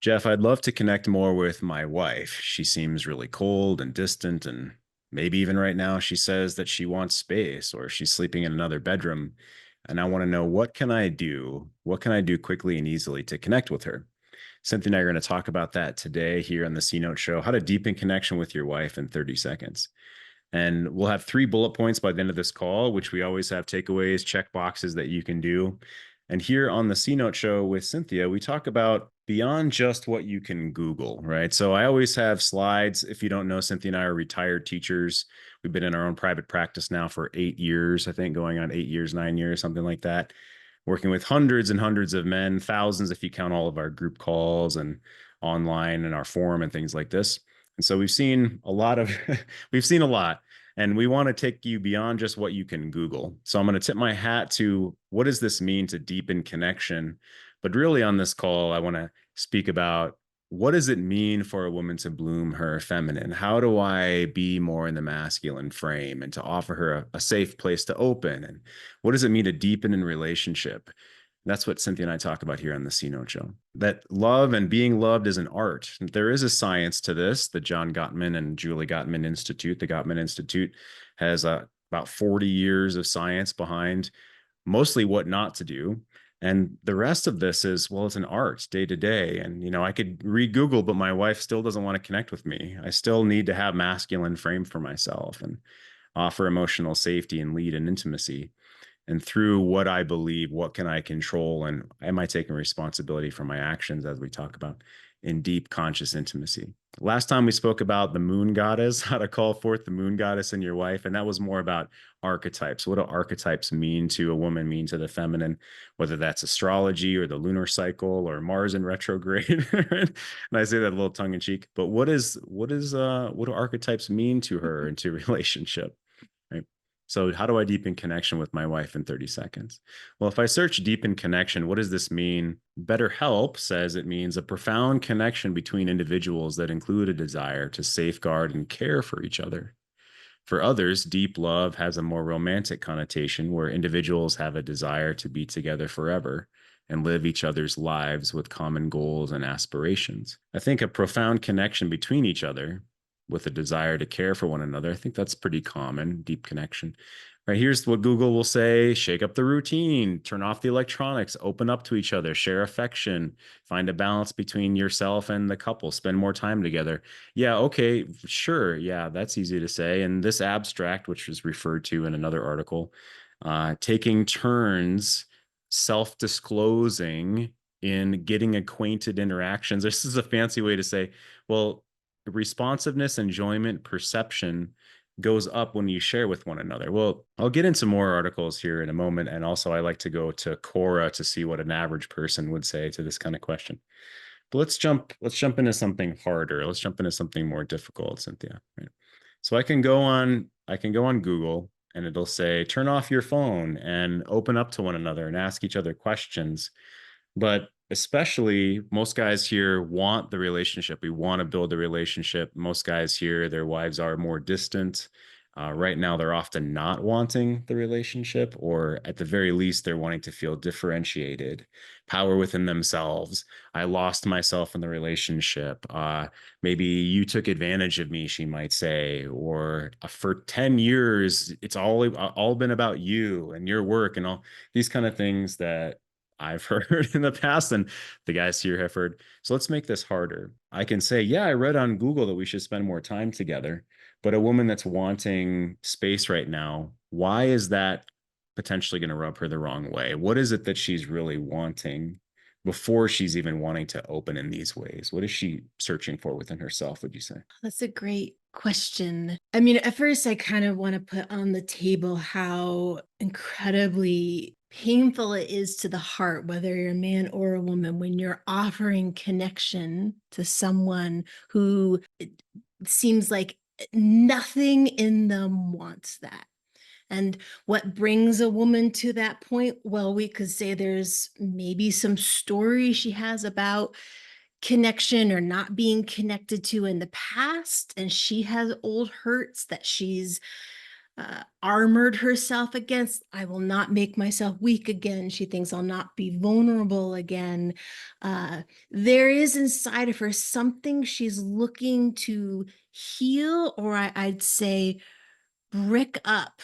Jeff, I'd love to connect more with my wife. She seems really cold and distant, and maybe even right now she says that she wants space or she's sleeping in another bedroom. And I want to know, what can I do? What can I do quickly and easily to connect with her? Cynthia and I are going to talk about that today here on the C Note Show, how to deepen connection with your wife in 30 seconds. And we'll have 3 bullet points by the end of this call, which we always have takeaways, check boxes that you can do. And here on the C Note Show with Cynthia, we talk about beyond just what you can Google, right? So I always have slides. If you don't know, Cynthia and I are retired teachers. We've been in our own private practice now for 8 years, I think, going on 8 years, 9 years, something like that, working with hundreds and hundreds of men, thousands if you count all of our group calls and online and our forum and things like this. And so we've seen a lot of, we've seen a lot, and we want to take you beyond just what you can Google. So I'm going to tip my hat to what does this mean to deepen connection? But really on this call, I want to speak about what does it mean for a woman to bloom her feminine? How do I be more in the masculine frame and to offer her a safe place to open? And what does it mean to deepen in relationship? That's what Cynthia and I talk about here on the C Note Show. That love and being loved is an art. There is a science to this. The John Gottman and Julie Gottman Institute, the Gottman Institute, has about 40 years of science behind mostly what not to do. And the rest of this is, well, it's an art day to day. And, I could read Google, but my wife still doesn't want to connect with me. I still need to have masculine frame for myself and offer emotional safety and lead and intimacy. And through what I believe, what can I control? And am I taking responsibility for my actions, as we talk about in deep conscious intimacy? Last time we spoke about the moon goddess, how to call forth the moon goddess in your wife. And that was more about archetypes. What do archetypes mean to a woman, mean to the feminine, whether that's astrology or the lunar cycle or Mars in retrograde? And I say that a little tongue in cheek, but what do archetypes mean to her and to relationship? Right. So how do I deepen connection with my wife in 30 seconds? Well, if I search deepen connection, what does this mean? BetterHelp says it means a profound connection between individuals that include a desire to safeguard and care for each other. For others, deep love has a more romantic connotation where individuals have a desire to be together forever and live each other's lives with common goals and aspirations. I think a profound connection between each other with a desire to care for one another, I think that's pretty common, deep connection. Right, here's what Google will say: shake up the routine, turn off the electronics, open up to each other, share affection, find a balance between yourself and the couple, spend more time together. Yeah, okay, sure. Yeah, that's easy to say. And this abstract, which was referred to in another article, taking turns self-disclosing in getting acquainted interactions. This is a fancy way to say, well, responsiveness, enjoyment, perception goes up when you share with one another. Well, I'll get into more articles here in a moment. And also I like to go to Quora to see what an average person would say to this kind of question. But let's jump into something harder. Let's jump into something more difficult, Cynthia. Right? So I can go on Google and it'll say, turn off your phone and open up to one another and ask each other questions. But especially, most guys here want the relationship. We want to build a relationship. Most guys here, their wives are more distant. Right now, they're often not wanting the relationship, or at the very least, they're wanting to feel differentiated, power within themselves. I lost myself in the relationship. Maybe you took advantage of me, she might say, or for 10 years, it's all been about you and your work and all these kind of things that I've heard in the past, and the guys here have heard. So let's make this harder. I can say, yeah, I read on Google that we should spend more time together. But a woman that's wanting space right now, why is that potentially going to rub her the wrong way? What is it that she's really wanting before she's even wanting to open in these ways? What is she searching for within herself, would you say? That's a great question. I mean, at first, I kind of want to put on the table how incredibly painful it is to the heart, whether you're a man or a woman, when you're offering connection to someone who it seems like nothing in them wants that. And what brings a woman to that point? Well, we could say there's maybe some story she has about connection or not being connected to in the past, and she has old hurts that she's armored herself against. I will not make myself weak again. She thinks I'll not be vulnerable again. There is inside of her something she's looking to heal, or I'd say brick up,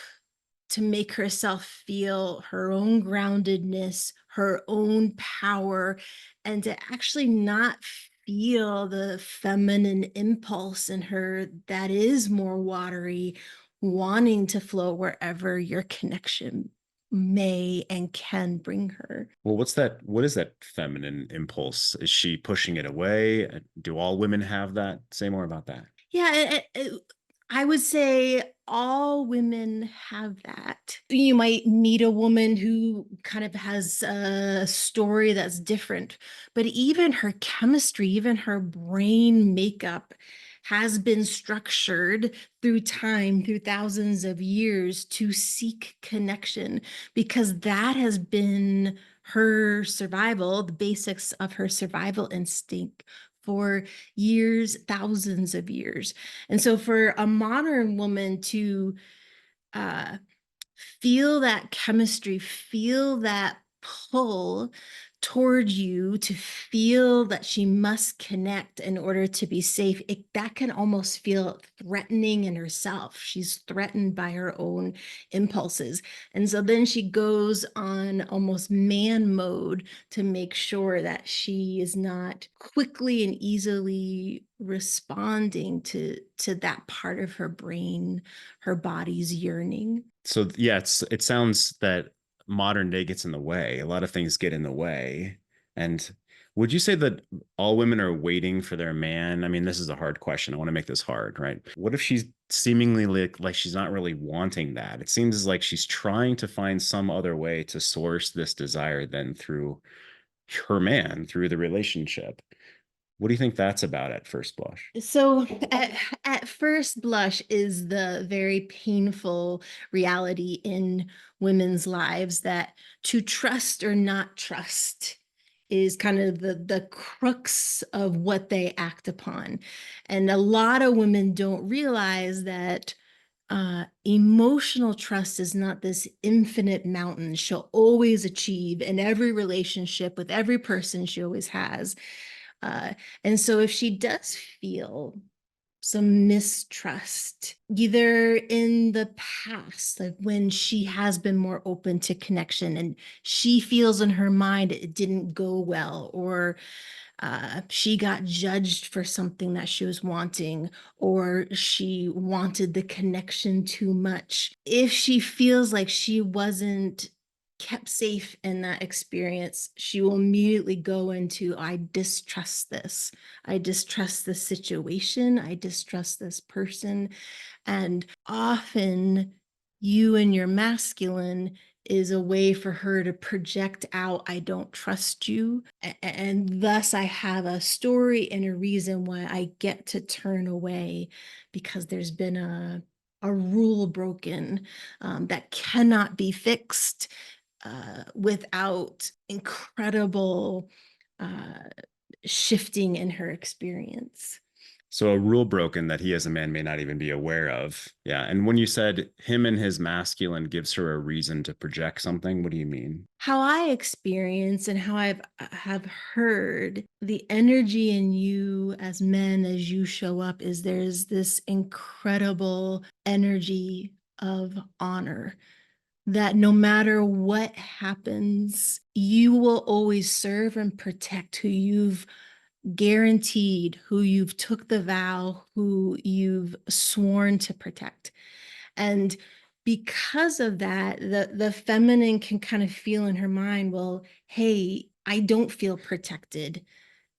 to make herself feel her own groundedness, her own power, and to actually not feel the feminine impulse in her that is more watery, wanting to flow wherever your connection may and can bring her. Well, what is that feminine impulse? Is she pushing it away? Do all women have that? Say more about that. Yeah, I would say all women have that. You might meet a woman who kind of has a story that's different, but even her chemistry, even her brain makeup has been structured through time, through thousands of years to seek connection, because that has been her survival, the basics of her survival instinct for years, thousands of years. And so for a modern woman to uh, feel that chemistry, feel that pull toward you, to feel that she must connect in order to be safe, that can almost feel threatening in herself. She's threatened by her own impulses. And so then she goes on almost man mode to make sure that she is not quickly and easily responding to that part of her brain, her body's yearning. So yeah, it sounds that modern day gets in the way. A lot of things get in the way. And would you say that all women are waiting for their man? I mean, this is a hard question. I want to make this hard, right? What if she's seemingly like she's not really wanting that? It seems like she's trying to find some other way to source this desire than through her man, through the relationship. What do you think that's about at first blush? So at first blush is the very painful reality in women's lives, that to trust or not trust is kind of the crux of what they act upon. And a lot of women don't realize that emotional trust is not this infinite mountain she'll always achieve in every relationship with every person she always has. Uh, and so if she does feel some mistrust, either in the past, like when she has been more open to connection and she feels in her mind it didn't go well, or she got judged for something that she was wanting, or she wanted the connection too much. If she feels like she wasn't kept safe in that experience, she will immediately go into, I distrust this. I distrust this situation. I distrust this person. And often, you and your masculine is a way for her to project out, I don't trust you. And thus, I have a story and a reason why I get to turn away, because there's been a rule broken, that cannot be fixed without incredible uh, shifting in her experience. So a rule broken that he as a man may not even be aware of. Yeah. And when you said him and his masculine gives her a reason to project something, what do you mean? How I experience and how I've have heard the energy in you as men, as you show up, is there's this incredible energy of honor, that no matter what happens, you will always serve and protect who you've guaranteed, who you've took the vow, who you've sworn to protect. And because of that, the feminine can kind of feel in her mind, well, hey, I don't feel protected.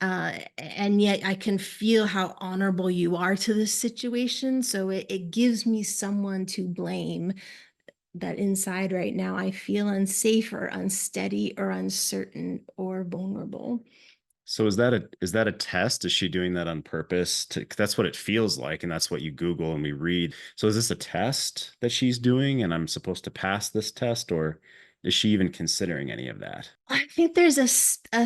And yet I can feel how honorable you are to this situation. So it gives me someone to blame, that inside right now I feel unsafe or unsteady or uncertain or vulnerable. So is that a test? Is she doing that on purpose? That's what it feels like, and that's what you Google and we read. So is this a test that she's doing, and I'm supposed to pass this test, or is she even considering any of that? I think there's a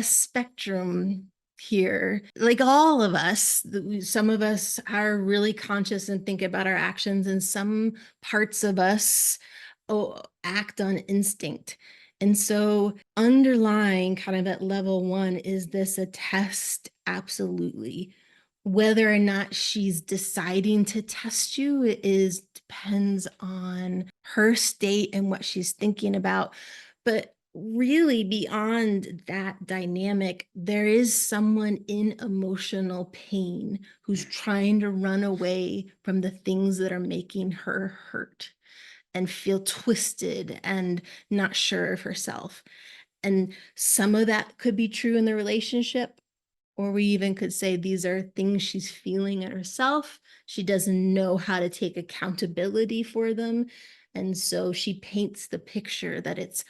spectrum here. Like all of us, some of us are really conscious and think about our actions, and some parts of us act on instinct. And so, underlying kind of at level one, is this a test? Absolutely. Whether or not she's deciding to test you is depends on her state and what she's thinking about. But really, beyond that dynamic, there is someone in emotional pain who's trying to run away from the things that are making her hurt and feel twisted and not sure of herself. And some of that could be true in the relationship, or we even could say these are things she's feeling in herself. She doesn't know how to take accountability for them. And so she paints the picture that it's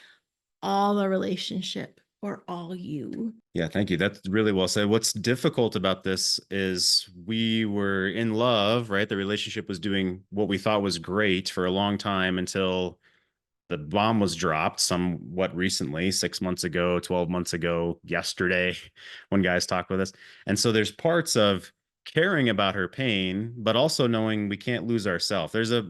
all a relationship or all you. Yeah, thank you. That's really well said. What's difficult about this is we were in love, right? The relationship was doing what we thought was great for a long time until the bomb was dropped somewhat recently, 6 months ago, 12 months ago, yesterday, when guys talk with us. And so there's parts of caring about her pain, but also knowing we can't lose ourselves. There's a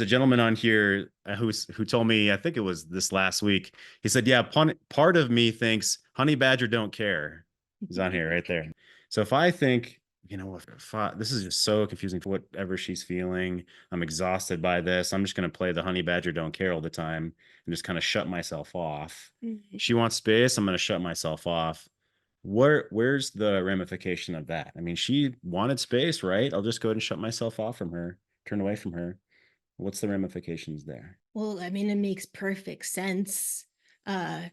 gentleman on here who told me, I think it was this last week. He said, "Yeah, part of me thinks honey badger don't care." He's on here right there. So if I think, this is just so confusing for whatever she's feeling. I'm exhausted by this. I'm just going to play the honey badger don't care all the time and just kind of shut myself off. She Mhm. wants space. I'm going to shut myself off. Where's the ramification of that? I mean, she wanted space, right? I'll just go ahead and shut myself off from her, turn away from her. What's the ramifications there? Well, I mean, it makes perfect sense uh,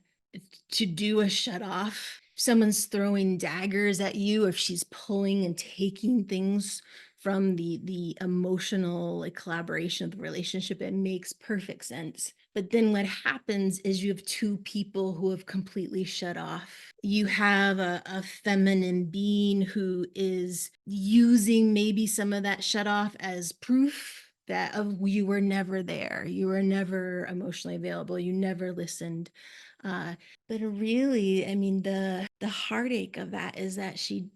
to do a shut off. If someone's throwing daggers at you, if she's pulling and taking things from the emotional like collaboration of the relationship, it makes perfect sense. But then what happens is you have two people who have completely shut off. You have a feminine being who is using maybe some of that shut off as proof that of you were never there, you were never emotionally available, you never listened. uh but really, I mean, the heartache of that is that she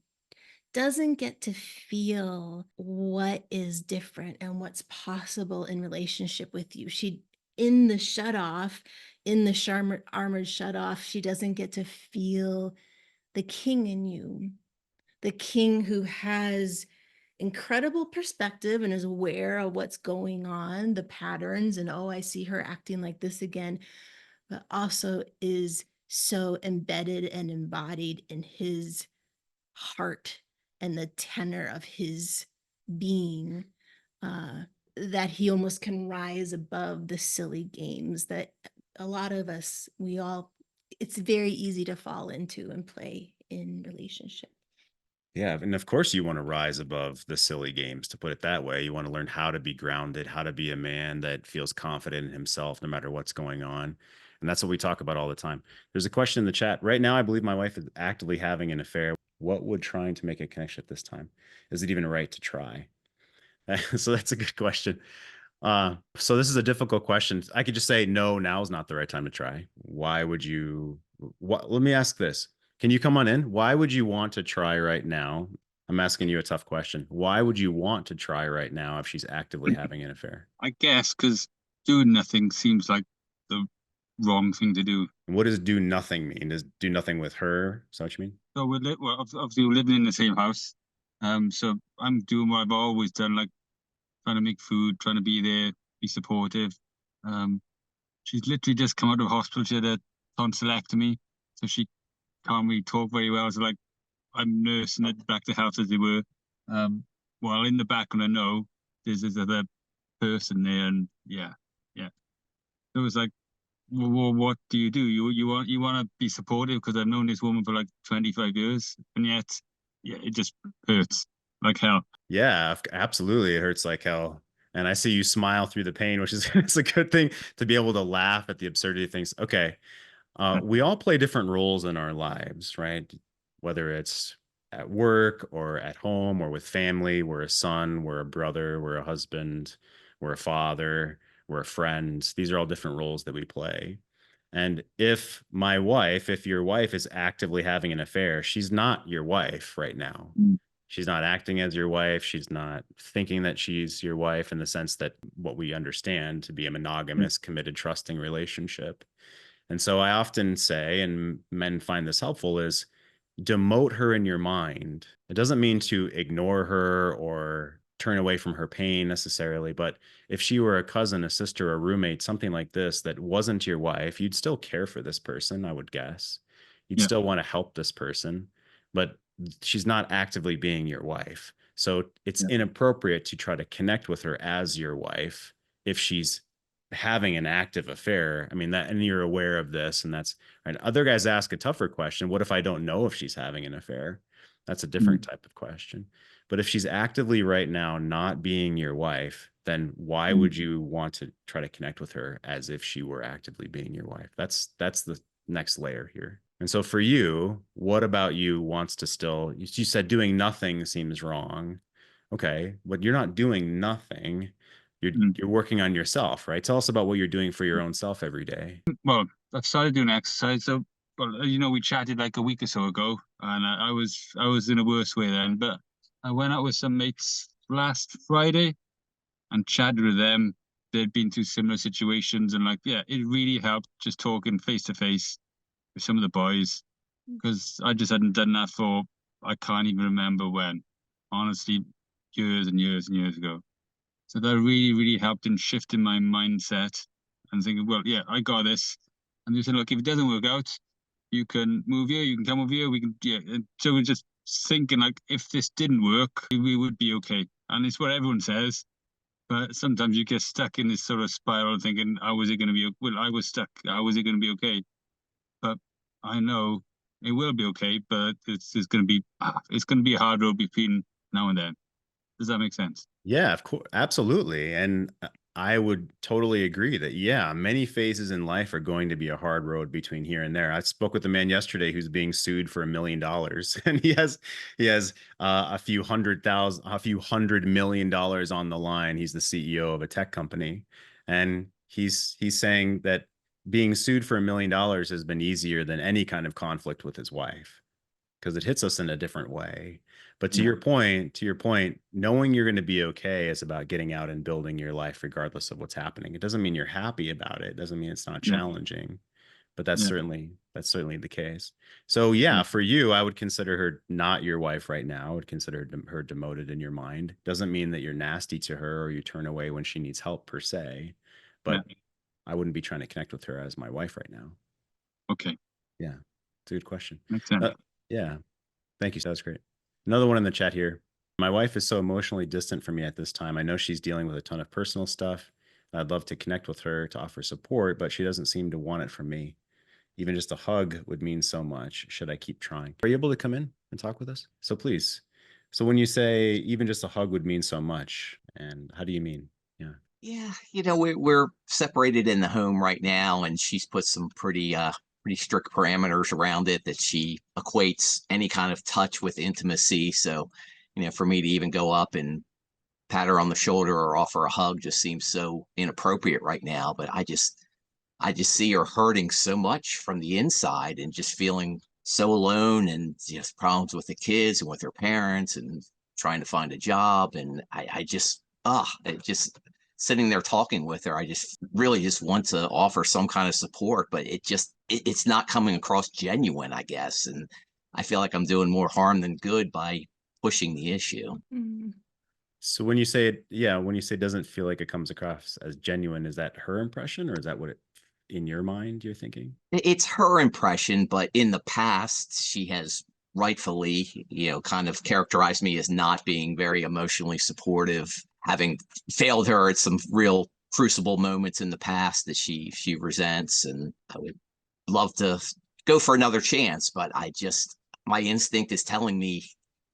doesn't get to feel what is different and what's possible in relationship with you. She, in the shut off, in the armored shut off, she doesn't get to feel the king in you, the king who has incredible perspective and is aware of what's going on, the patterns, and oh, I see her acting like this again, but also is so embedded and embodied in his heart and the tenor of his being, uh, that he almost can rise above the silly games that a lot of us, we all, it's very easy to fall into and play in relationship. Yeah, and of course you want to rise above the silly games, to put it that way. You want to learn how to be grounded, how to be a man that feels confident in himself no matter what's going on. And that's what we talk about all the time. There's a question in the chat. Right now, I believe my wife is actively having an affair. What would trying to make a connection at this time? Is it even right to try? So that's a good question. So this is a difficult question. I could just say no, now is not the right time to try. Why would you? What? Let me ask this. Can you come on in? Why would you want to try right now? I'm asking you a tough question. Why would you want to try right now if she's actively having an affair? I guess because doing nothing seems like the wrong thing to do. And what does do nothing mean? Does do nothing with her? Is that what you mean? So obviously we're living in the same house. So I'm doing what I've always done, like trying to make food, trying to be there, be supportive. Um, she's literally just come out of hospital. She had a tonsillectomy, so she can't really talk very well. So like I'm nursing it back to health as they were. Um, while in the background, I know there's this other person there, and yeah. So it was like, well, what do you do? You want to be supportive because I've known this woman for like 25 years, and yet, yeah, it just hurts like hell. Yeah, absolutely. It hurts like hell. And I see you smile through the pain, which is it's a good thing to be able to laugh at the absurdity of things. Okay. We all play different roles in our lives, right? Whether it's at work or at home or with family, we're a son, we're a brother, we're a husband, we're a father, we're a friend. These are all different roles that we play. And if your wife is actively having an affair, she's not your wife right now. Mm. She's not acting as your wife. She's not thinking that she's your wife in the sense that what we understand to be a Yeah. monogamous, committed, trusting relationship. And so I often say, and men find this helpful, is demote her in your mind. It doesn't mean to ignore her or turn away from her pain necessarily, but if she were a cousin, a sister, a roommate, something like this that wasn't your wife, you'd still care for this person, I would guess. You'd Yeah. still want to help this person, but she's not actively being your wife. So it's Yeah. inappropriate to try to connect with her as your wife if she's having an active affair. I mean, that, and you're aware of this, and that's right. Other guys ask a tougher question. What if I don't know if she's having an affair? That's a different Mm. type of question. But if she's actively right now not being your wife, then why Mm. would you want to try to connect with her as if she were actively being your wife? That's the next layer here. And so for you, what about you wants to still, you said doing nothing seems wrong. Okay, but you're not doing nothing. Mm. You're working on yourself, right? Tell us about what you're doing for your own self every day. Well, I've started doing exercise. So, well, we chatted like a week or so ago, and I was in a worse way then. But I went out with some mates last Friday and chatted with them. They'd been through similar situations, and like, yeah, it really helped just talking face to face with some of the boys because I just hadn't done that for I can't even remember when. Honestly, years and years and years ago. So that really, really helped in shifting my mindset and thinking, well, yeah, I got this. And they said, look, if it doesn't work out, you can move here, you can come over here, we can, yeah. And so we're just thinking, like, if this didn't work, we would be okay. And it's what everyone says. But sometimes you get stuck in this sort of spiral thinking, how is it going to be? Well, I was stuck. How is it going to be okay? But I know it will be okay, but it's going to be, it's going to be a hard road between now and then. Does that make sense? Yeah, of course, absolutely. And I would totally agree that, yeah, many phases in life are going to be a hard road between here and there. I spoke with a man yesterday who's being sued for $1 million, and he has a few $100 million on the line. He's the CEO of a tech company, and he's saying that being sued for $1 million has been easier than any kind of conflict with his wife because it hits us in a different way. But Yeah. to your point, knowing you're going to be okay is about getting out and building your life regardless of what's happening. It doesn't mean you're happy about it. It doesn't mean it's not Yeah. challenging, but Yeah. that's certainly the case. So yeah, Yeah. for you, I would consider her not your wife right now. I would consider her demoted in your mind. Doesn't mean that you're nasty to her or you turn away when she needs help per se, Yeah. but I wouldn't be trying to connect with her as my wife right now. Okay. Yeah, it's a good question. Makes sense. Yeah. Thank you. That was great. Another one in the chat here. My wife is so emotionally distant from me at this time. I know she's dealing with a ton of personal stuff. I'd love to connect with her to offer support, but she doesn't seem to want it from me. Even just a hug would mean so much. Should I keep trying? Are you able to come in and talk with us? So please. So when you say even just a hug would mean so much, and how do you mean? Yeah. Yeah, we're separated in the home right now, and she's put some pretty strict parameters around it that she equates any kind of touch with intimacy. So, for me to even go up and pat her on the shoulder or offer a hug just seems so inappropriate right now. But I just see her hurting so much from the inside and just feeling so alone and just problems with the kids and with her parents and trying to find a job. And it just sitting there talking with her, I just really just want to offer some kind of support, but it's not coming across genuine, I guess. And I feel like I'm doing more harm than good by pushing the issue. Mm. So when you say it, yeah, when you say it doesn't feel like it comes across as genuine, is that her impression or is that what it in your mind you're thinking? It's her impression, but in the past, she has rightfully, kind of characterized me as not being very emotionally supportive, having failed her at some real crucible moments in the past that she resents. And I would love to go for another chance, but my instinct is telling me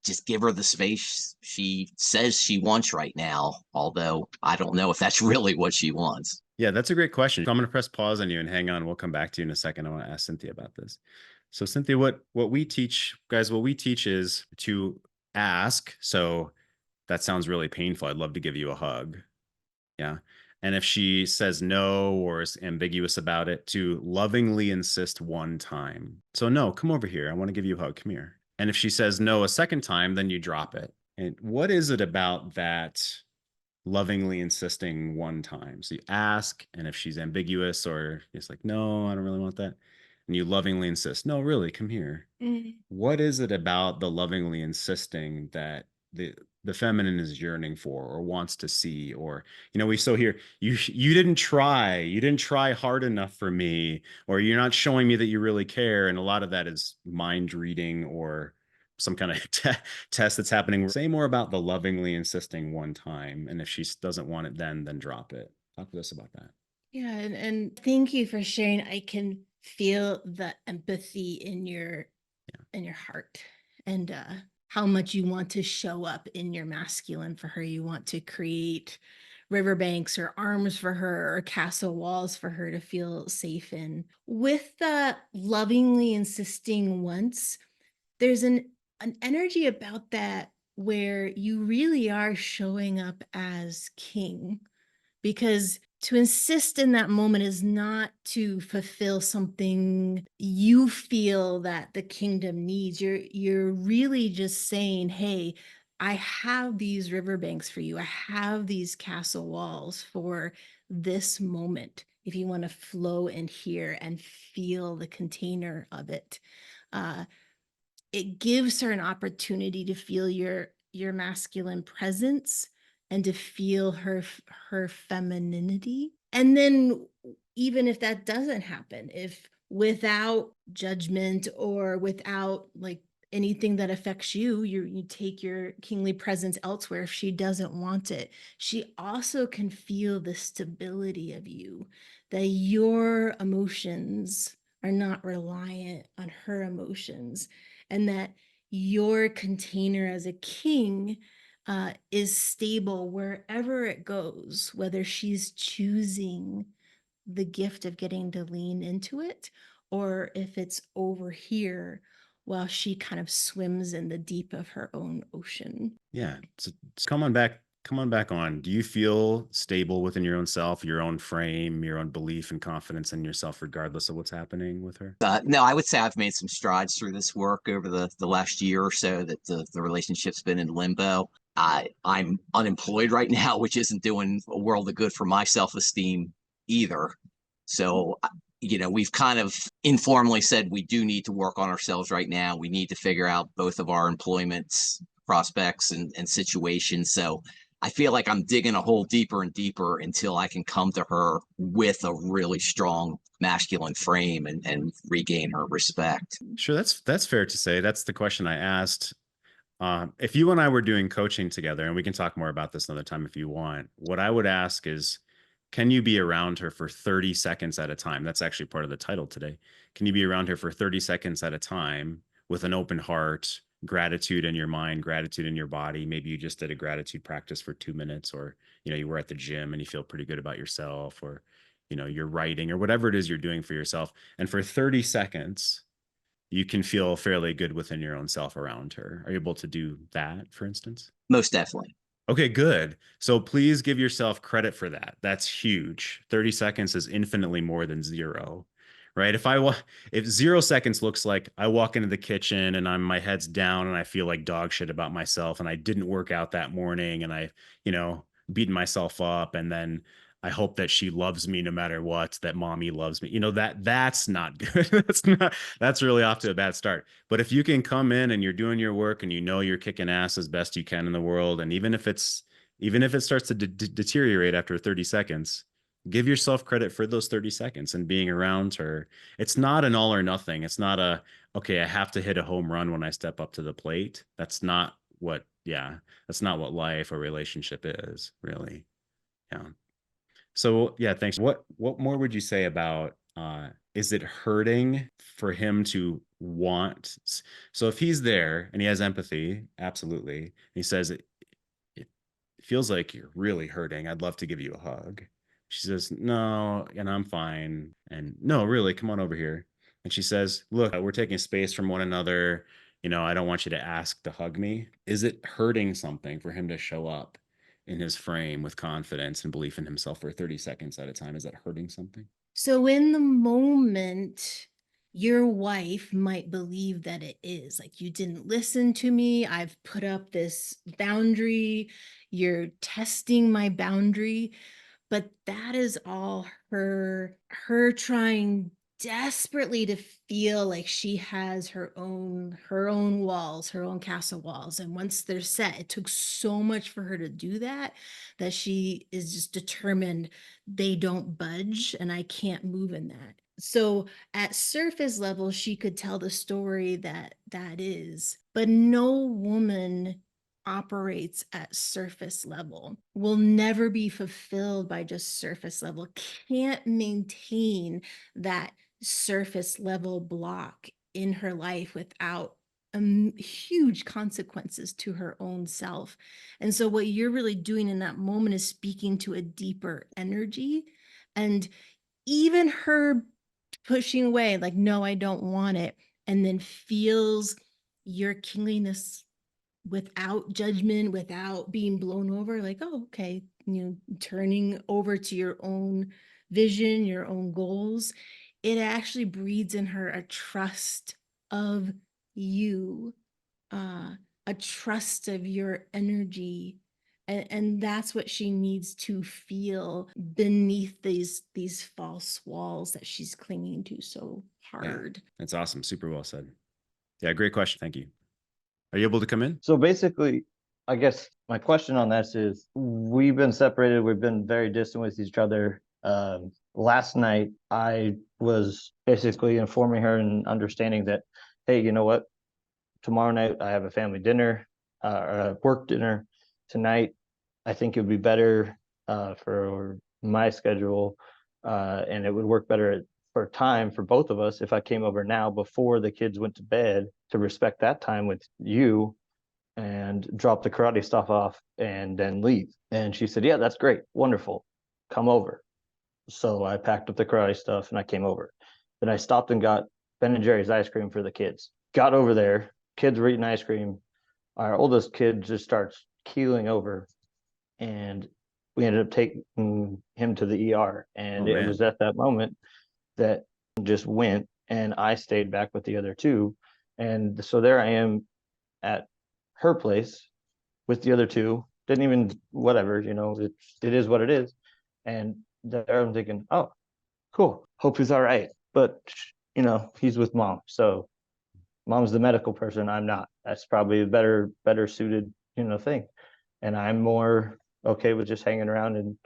just give her the space she says she wants right now, although I don't know if that's really what she wants. Yeah, that's a great question. So I'm going to press pause on you and hang on. We'll come back to you in a second. I want to ask Cynthia about this. So Cynthia, what we teach, guys, what we teach is to ask. So that sounds really painful. I'd love to give you a hug. Yeah. And if she says no or is ambiguous about it, to lovingly insist one time. So, no, come over here. I want to give you a hug. Come here. And if she says no a second time, then you drop it. And what is it about that lovingly insisting one time? So you ask, and if she's ambiguous or it's like, no, I don't really want that. And you lovingly insist, no, really, come here. What is it about the lovingly insisting that the feminine is yearning for or wants to see? Or, we so here, you didn't try hard enough for me, or you're not showing me that you really care. And a lot of that is mind reading or some kind of test that's happening. Say more about the lovingly insisting one time, and if she doesn't want it, then drop it. Talk with us about that. Yeah, and thank you for sharing. I can feel the empathy in your heart, and how much you want to show up in your masculine for her. You want to create riverbanks or arms for her or castle walls for her to feel safe in. With the lovingly insisting once, there's an energy about that where you really are showing up as king, because to insist in that moment is not to fulfill something you feel that the kingdom needs. You're really just saying, hey, I have these riverbanks for you. I have these castle walls for this moment. If you want to flow in here and feel the container of it, it gives her an opportunity to feel your masculine presence and to feel her femininity. And then even if that doesn't happen, if without judgment or without like anything that affects you, you take your kingly presence elsewhere. If she doesn't want it, she also can feel the stability of you, that your emotions are not reliant on her emotions, and that your container as a king is stable wherever it goes, whether she's choosing the gift of getting to lean into it, or if it's over here while she kind of swims in the deep of her own ocean. Yeah. So come on back. Come on back on. Do you feel stable within your own self, your own frame, your own belief and confidence in yourself, regardless of what's happening with her? No, I would say I've made some strides through this work over the last year or so that the relationship's been in limbo. I'm unemployed right now, which isn't doing a world of good for my self-esteem either. So, we've kind of informally said we do need to work on ourselves right now. We need to figure out both of our employment prospects and situations. So I feel like I'm digging a hole deeper and deeper until I can come to her with a really strong masculine frame and regain her respect. Sure, that's fair to say. That's the question I asked. If you and I were doing coaching together, and we can talk more about this another time if you want, what I would ask is, can you be around her for 30 seconds at a time? That's actually part of the title today. Can you be around her for 30 seconds at a time with an open heart, gratitude in your mind, gratitude in your body? Maybe you just did a gratitude practice for 2 minutes, or, you were at the gym and you feel pretty good about yourself, or, you're writing or whatever it is you're doing for yourself. And for 30 seconds, you can feel fairly good within your own self around her. Are you able to do that, for instance? Most definitely. Okay, good. So please give yourself credit for that. That's huge. 30 seconds is infinitely more than zero, right? If 0 seconds looks like I walk into the kitchen and my head's down and I feel like dog shit about myself and I didn't work out that morning and I, beating myself up, and then I hope that she loves me no matter what, that mommy loves me. That's not good. That's really off to a bad start. But if you can come in and you're doing your work and you're kicking ass as best you can in the world, and even if it starts to deteriorate after 30 seconds, give yourself credit for those 30 seconds and being around her. It's not an all or nothing. It's not okay, I have to hit a home run when I step up to the plate. That's not what life or relationship is, really. Yeah. So yeah, thanks. What more would you say about is it hurting for him to want? So if he's there and he has empathy, absolutely. He says it feels like you're really hurting. I'd love to give you a hug. She says, no, and I'm fine. And no, really, come on over here. And she says, look, we're taking space from one another. I don't want you to ask to hug me. Is it hurting something for him to show up in his frame with confidence and belief in himself for 30 seconds at a time? Is that hurting something? So in the moment, your wife might believe that it is like, you didn't listen to me. I've put up this boundary. You're testing my boundary. But that is all her trying desperately to feel like she has her own walls, her own castle walls. And once they're set, it took so much for her to do that, that she is just determined they don't budge and I can't move in that. So at surface level, she could tell the story that is, but no woman operates at surface level, will never be fulfilled by just surface level, can't maintain that surface level block in her life without huge consequences to her own self. And so what you're really doing in that moment is speaking to a deeper energy. And even her pushing away, like, no, I don't want it, and then feels your kingliness without judgment, without being blown over, like, oh, okay, turning over to your own vision, your own goals, it actually breeds in her a trust of you, uh, a trust of your energy. And that's what she needs to feel beneath these false walls that she's clinging to so hard. Yeah, that's awesome. Super well said. Yeah, great question. Thank you. Are you able to come in? So basically, I guess my question on this is, we've been separated. We've been very distant with each other. Last night, I was basically informing her and understanding that, hey, you know what? Tomorrow night, I have a family dinner, or a work dinner. Tonight, I think it would be better for my schedule, and it would work better for time for both of us if I came over now before the kids went to bed, to respect that time with you and drop the karate stuff off and then leave. And she said, yeah, that's great. Wonderful. Come over. So I packed up the karate stuff and I came over. Then I stopped and got Ben and Jerry's ice cream for the kids. Got over there. Kids were eating ice cream. Our oldest kid just starts keeling over, and we ended up taking him to the ER. And Oh, it man. was at that moment that just went, and I stayed back with the other two. And so there I am at her place with the other two. Didn't even, whatever, it is what it is. And there I'm thinking, oh, cool. Hope he's all right. But he's with mom. So mom's the medical person. I'm not. That's probably a better suited, thing. And I'm more okay with just hanging around and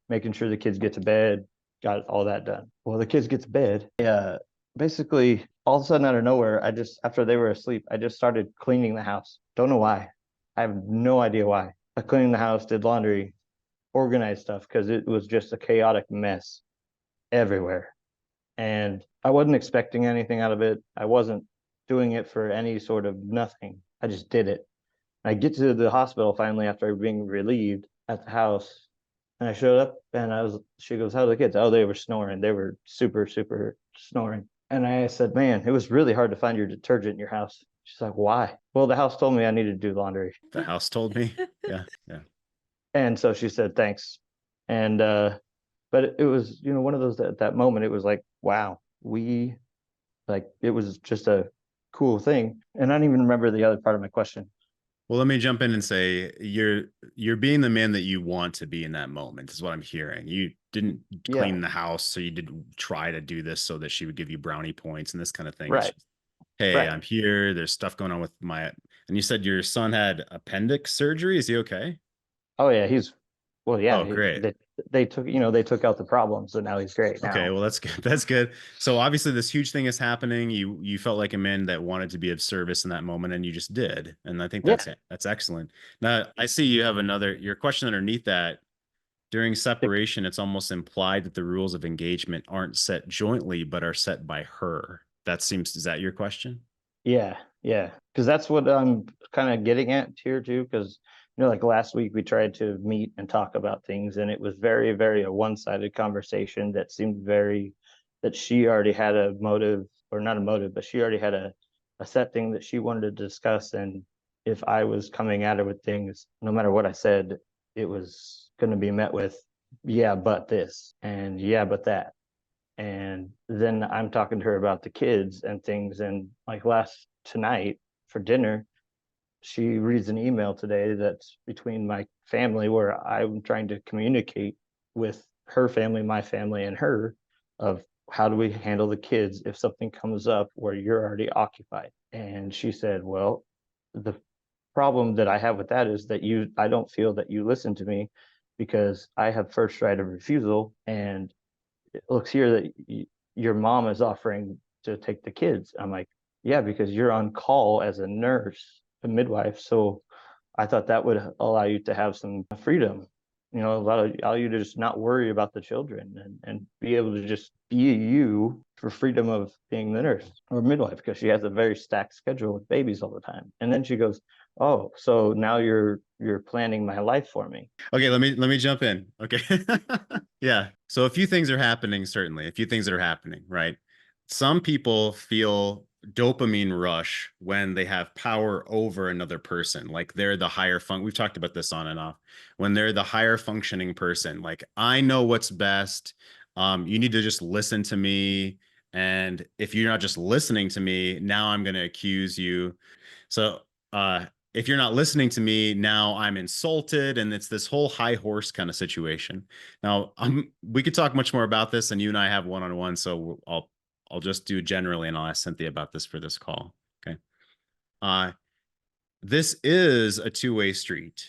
making sure the kids get to bed, got all that done. Well, the kids get to bed. Yeah. Basically, all of a sudden out of nowhere, after they were asleep, I just started cleaning the house. Don't know why. I have no idea why. I cleaned the house, did laundry, organized stuff, because it was just a chaotic mess everywhere. And I wasn't expecting anything out of it. I wasn't doing it for any sort of nothing. I just did it. I get to the hospital finally after being relieved at the house. And I showed up and she goes, how are the kids? Oh, they were snoring. They were super, super snoring. And I said, man, it was really hard to find your detergent in your house. She's like, why? Well, the house told me I needed to do laundry. The house told me. Yeah. Yeah. And so she said, thanks. And, but it was, one of those, at that moment, it was like, wow, it was just a cool thing. And I don't even remember the other part of my question. Well, let me jump in and say you're being the man that you want to be in that moment is what I'm hearing. You didn't clean the house, so you didn't try to do this so that she would give you brownie points and this kind of thing. Right. Just, hey, Right. I'm here. There's stuff going on with and you said your son had appendix surgery. Is he okay? Oh yeah, yeah. Oh, great. They took out the problem, so now he's great. Okay, well, that's good. That's good. So obviously this huge thing is happening. You felt like a man that wanted to be of service in that moment, and you just did. And I think that's excellent. Now I see you have your question underneath that. During separation, it's almost implied that the rules of engagement aren't set jointly, but are set by her. Is that your question? Yeah, because that's what I'm kind of getting at here too. Because like last week we tried to meet and talk about things, and it was very, very a one-sided conversation that seemed that she already had a motive, or not a motive, but she already had a set thing that she wanted to discuss. And if I was coming at her with things, no matter what I said, it was going to be met with, yeah, but this, and yeah, but that. And then I'm talking to her about the kids and things. And like tonight for dinner, she reads an email today that's between my family where I'm trying to communicate with her family, my family, and her of how do we handle the kids if something comes up where you're already occupied. And she said, well, the problem that I have with that is that I don't feel that you listen to me because I have first right of refusal, and it looks here that your mom is offering to take the kids. I'm like, yeah, because you're on call as a nurse, a midwife. So I thought that would allow you to have some freedom, allow you to just not worry about the children and be able to just be you for freedom of being the nurse or midwife, because she has a very stacked schedule with babies all the time. And then she goes, oh, so now you're planning my life for me. Okay, let me jump in. Okay. Yeah. So a few things are happening, certainly. A few things that are happening, right? Some people feel dopamine rush when they have power over another person. Like they're the higher we've talked about this on and off. When they're the higher functioning person, like I know what's best. You need to just listen to me. And if you're not just listening to me, now I'm going to accuse you. So if you're not listening to me, now I'm insulted. And it's this whole high horse kind of situation. Now, we could talk much more about this, and you and I have one-on-one. So I'll just do generally, and I'll ask Cynthia about this for this call. Okay. Uh, this is a two-way street,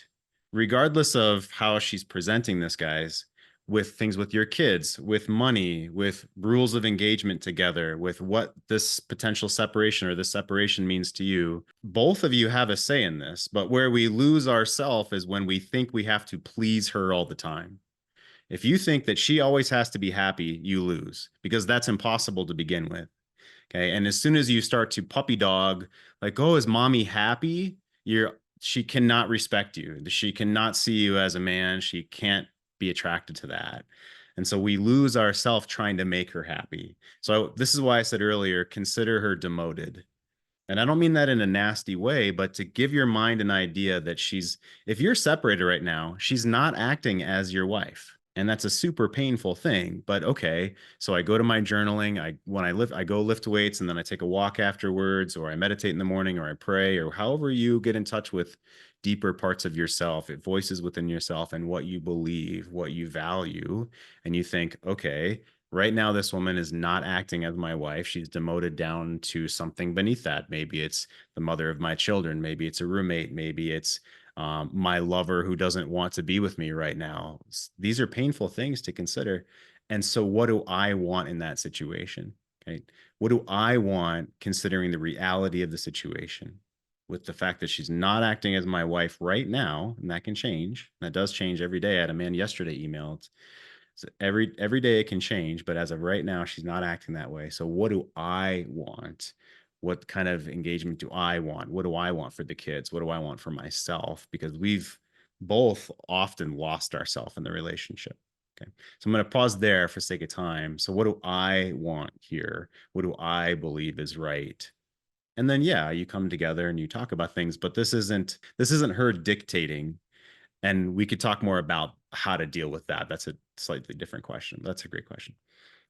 regardless of how she's presenting this, guys, with things with your kids, with money, with rules of engagement together, with what this potential separation or this separation means to you. Both of you have a say in this, but where we lose ourselves is when we think we have to please her all the time. If you think that she always has to be happy, you lose, because that's impossible to begin with. Okay. And as soon as you start to puppy dog, like, oh, is mommy happy? She cannot respect you. She cannot see you as a man. She can't be attracted to that. And so we lose ourselves trying to make her happy. So this is why I said earlier, consider her demoted. And I don't mean that in a nasty way, but to give your mind an idea that if you're separated right now, she's not acting as your wife. And that's a super painful thing. But okay, so I go to my journaling. I go lift weights, and then I take a walk afterwards, or I meditate in the morning, or I pray, or however you get in touch with deeper parts of yourself, it voices within yourself and what you believe, what you value. And you think, okay, right now this woman is not acting as my wife. She's demoted down to something beneath that. Maybe it's the mother of my children. Maybe it's a roommate. Maybe it's my lover who doesn't want to be with me right now. These are painful things to consider. And so what do I want in that situation? Okay. What do I want considering the reality of the situation, with the fact that she's not acting as my wife right now, and that can change. That does change every day. I had a man yesterday emailed. So every day it can change, but as of right now, she's not acting that way. So what do I want? What kind of engagement do I want? What do I want for the kids? What do I want for myself? Because we've both often lost ourselves in the relationship. Okay. So I'm going to pause there for sake of time. So what do I want here? What do I believe is right? And then, yeah, you come together and you talk about things, but this isn't her dictating. And we could talk more about how to deal with that. That's a slightly different question. That's a great question.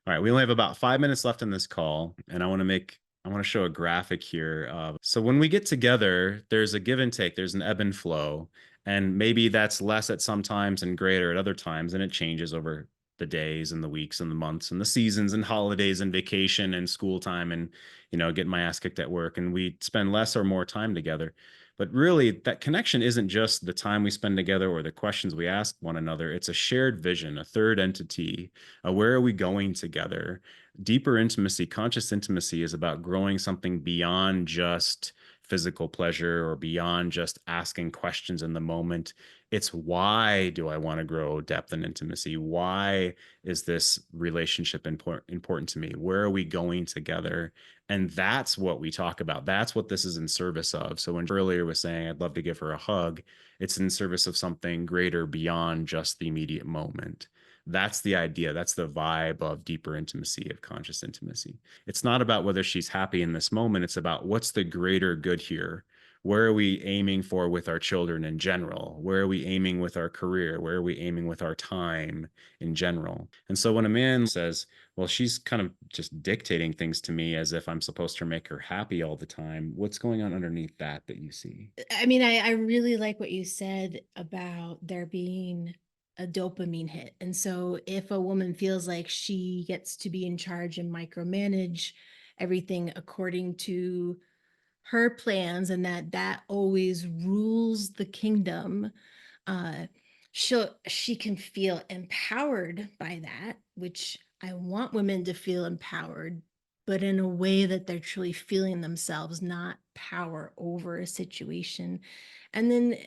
All right, we only have about 5 minutes left in this call, and I want to show a graphic here. So when we get together, there's a give and take. There's an ebb and flow, and maybe that's less at some times and greater at other times, and it changes over the days and the weeks and the months and the seasons and holidays and vacation and school time and getting my ass kicked at work, and we spend less or more time together. But really, that connection isn't just the time we spend together or the questions we ask one another. It's a shared vision, a third entity. Where are we going together? Deeper intimacy, conscious intimacy, is about growing something beyond just physical pleasure or beyond just asking questions in the moment. It's, why do I want to grow depth and intimacy? Why is this relationship important to me? Where are we going together? And that's what we talk about. That's what this is in service of. So when earlier was saying, I'd love to give her a hug, it's in service of something greater beyond just the immediate moment. That's the idea. That's the vibe of deeper intimacy, of conscious intimacy. It's not about whether she's happy in this moment. It's about what's the greater good here. Where are we aiming for with our children in general? Where are we aiming with our career? Where are we aiming with our time in general? And so when a man says, well, she's kind of just dictating things to me as if I'm supposed to make her happy all the time, what's going on underneath that you see? I mean, I really like what you said about there being a dopamine hit. And so if a woman feels like she gets to be in charge and micromanage everything according to her plans, and that always rules the kingdom, uh she can feel empowered by that, which I want women to feel empowered, but in a way that they're truly feeling themselves, not power over a situation. And then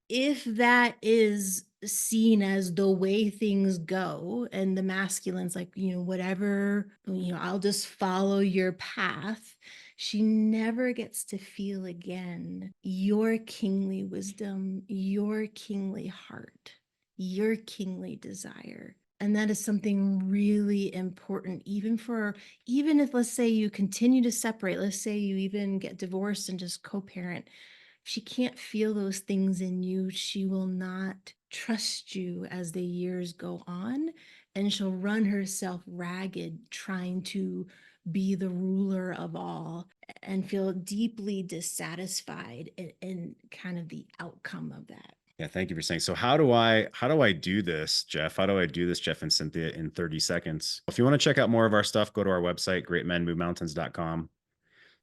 if that is seen as the way things go, and the masculine's like, whatever, I'll just follow your path, she never gets to feel again your kingly wisdom, your kingly heart, your kingly desire. And that is something really important, even if, let's say, you continue to separate, let's say you even get divorced and just co-parent. If she can't feel those things in you, she will not trust you as the years go on, and she'll run herself ragged trying to be the ruler of all, and feel deeply dissatisfied in kind of the outcome of that. Yeah, thank you for saying. So how do I do this, Jeff? How do I do this, Jeff and Cynthia, in 30 seconds? If you want to check out more of our stuff, go to our website, greatmenmovemountains.com.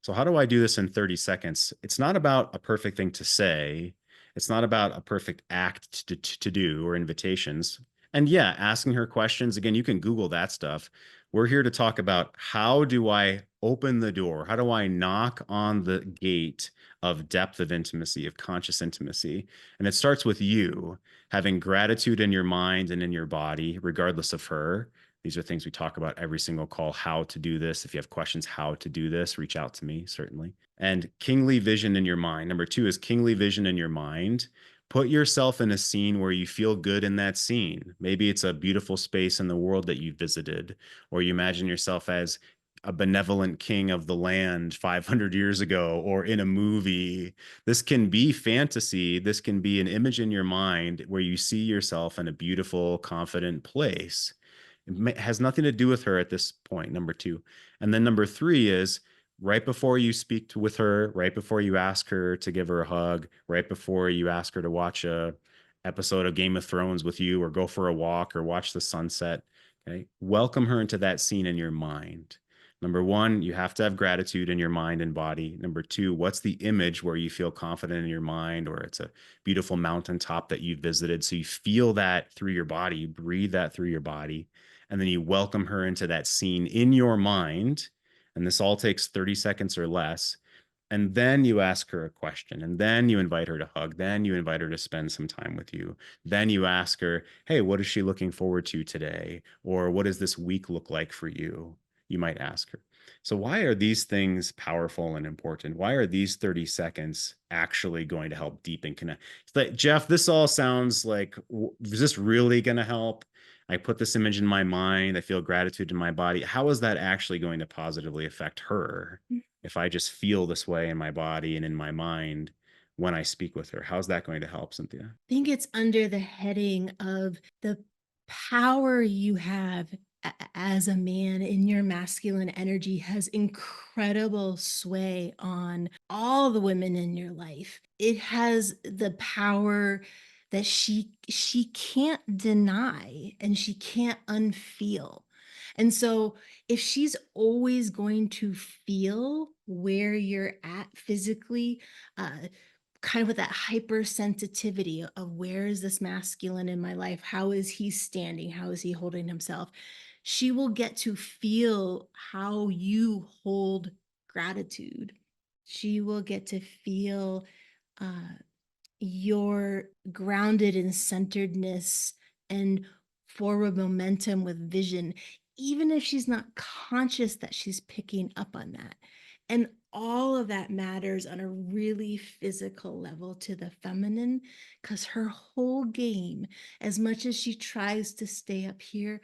So how do I do this in 30 seconds? It's not about a perfect thing to say. It's not about a perfect act to do or invitations. And yeah, asking her questions, again, you can Google that stuff. We're here to talk about, how do I open the door? How do I knock on the gate of depth of intimacy, of conscious intimacy? And it starts with you having gratitude in your mind and in your body, regardless of her. These are things we talk about every single call, how to do this. If you have questions, how to do this, reach out to me, certainly. And kingly vision in your mind. Number 2 is kingly vision in your mind. Put yourself in a scene where you feel good in that scene. Maybe it's a beautiful space in the world that you visited, or you imagine yourself as a benevolent king of the land 500 years ago, or in a movie. This can be fantasy. This can be an image in your mind where you see yourself in a beautiful, confident place. It has nothing to do with her at this point, number 2. And then number 3 is right before you speak with her, right before you ask her to give her a hug, right before you ask her to watch a episode of Game of Thrones with you, or go for a walk, or watch the sunset. Okay. Welcome her into that scene in your mind. Number 1, you have to have gratitude in your mind and body. Number 2, what's the image where you feel confident in your mind, or it's a beautiful mountaintop that you visited? So you feel that through your body, you breathe that through your body, and then you welcome her into that scene in your mind. And this all takes 30 seconds or less. And then you ask her a question, and then you invite her to hug. Then you invite her to spend some time with you. Then you ask her, hey, what is she looking forward to today? Or what does this week look like for you? You might ask her. So why are these things powerful and important? Why are these 30 seconds actually going to help deepen connect? Jeff, this all sounds like, is this really going to help? I put this image in my mind. I feel gratitude in my body. How is that actually going to positively affect her if I just feel this way in my body and in my mind when I speak with her? How's that going to help, Cynthia? I think it's under the heading of the power you have as a man in your masculine energy has incredible sway on all the women in your life. It has the power that she can't deny and she can't unfeel. And so if she's always going to feel where you're at physically, kind of with that hypersensitivity of where is this masculine in my life? How is he standing? How is he holding himself? She will get to feel how you hold gratitude. She will get to feel uh, your grounded in centeredness and forward momentum with vision, even if she's not conscious that she's picking up on that. And all of that matters on a really physical level to the feminine, because her whole game, as much as she tries to stay up here,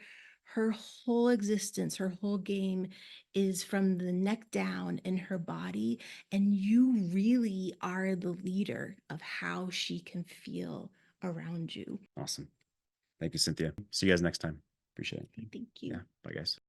her whole existence, her whole game is from the neck down in her body. And you really are the leader of how she can feel around you. Awesome. Thank you, Cynthia. See you guys next time. Appreciate it. Thank you. Yeah. Bye, guys.